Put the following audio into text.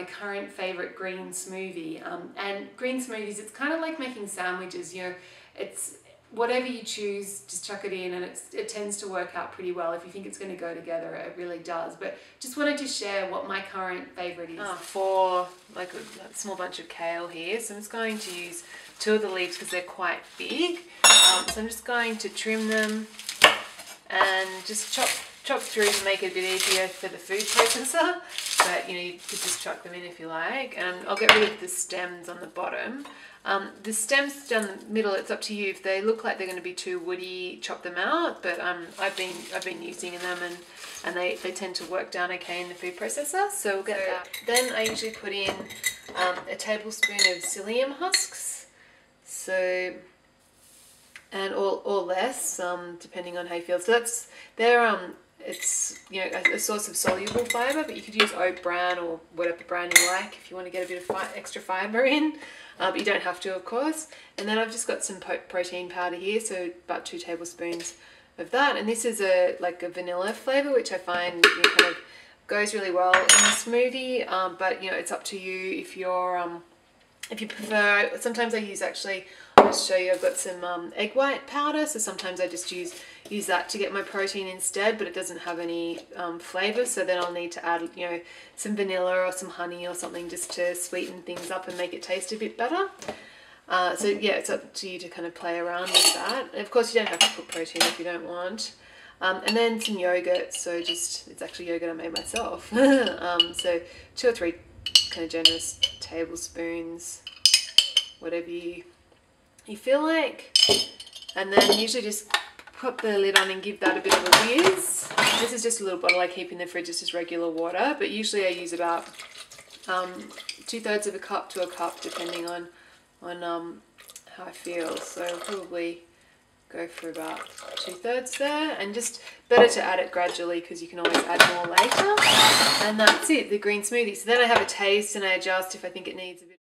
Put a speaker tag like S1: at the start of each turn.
S1: my current favorite green smoothie. And green smoothies, it's kind of like making sandwiches, you know, it's whatever you choose, just chuck it in, and it tends to work out pretty well. If you think it's going to go together, it really does. But just wanted to share what my current favorite is. For like a small bunch of kale here, so I'm just going to use 2 of the leaves because they're quite big. So I'm just going to trim them and just chop through to make it a bit easier for the food processor. But you know, you could just chuck them in if you like. And I'll get rid of the stems on the bottom. The stems down the middle, it's up to you. If they look like they're going to be too woody, chop them out. But I've been using them, and they tend to work down okay in the food processor. So we'll get that. Then I usually put in a tablespoon of psyllium husks. So, and or less, depending on how you feel. So it's, you know, a source of soluble fibre, but you could use oat bran or whatever bran you like if you want to get a bit of extra fibre in. But you don't have to, of course. And then I've just got some protein powder here, so about 2 tablespoons of that. And this is like a vanilla flavour, which I find, you know, kind of goes really well in the smoothie. But you know, it's up to you if you prefer. Sometimes I use, actually, I'll just show you, I've got some egg white powder, so sometimes I just use that to get my protein instead, but it doesn't have any flavour, so then I'll need to add, you know, some vanilla or some honey or something just to sweeten things up and make it taste a bit better. So yeah, it's up to you to kind of play around with that. And of course, you don't have to put protein if you don't want. And then some yogurt, so it's actually yogurt I made myself. So 2 or 3 kind of generous tablespoons, whatever you feel like. And then usually just pop the lid on and give that a bit of a whiz. This is just a little bottle I keep in the fridge. It's just regular water, but usually I use about 2/3 of a cup to a cup, depending on how I feel. So I'll probably go for about 2/3 there, and just better to add it gradually because you can always add more later. And that's it, the green smoothie. So then I have a taste and I adjust if I think it needs a bit.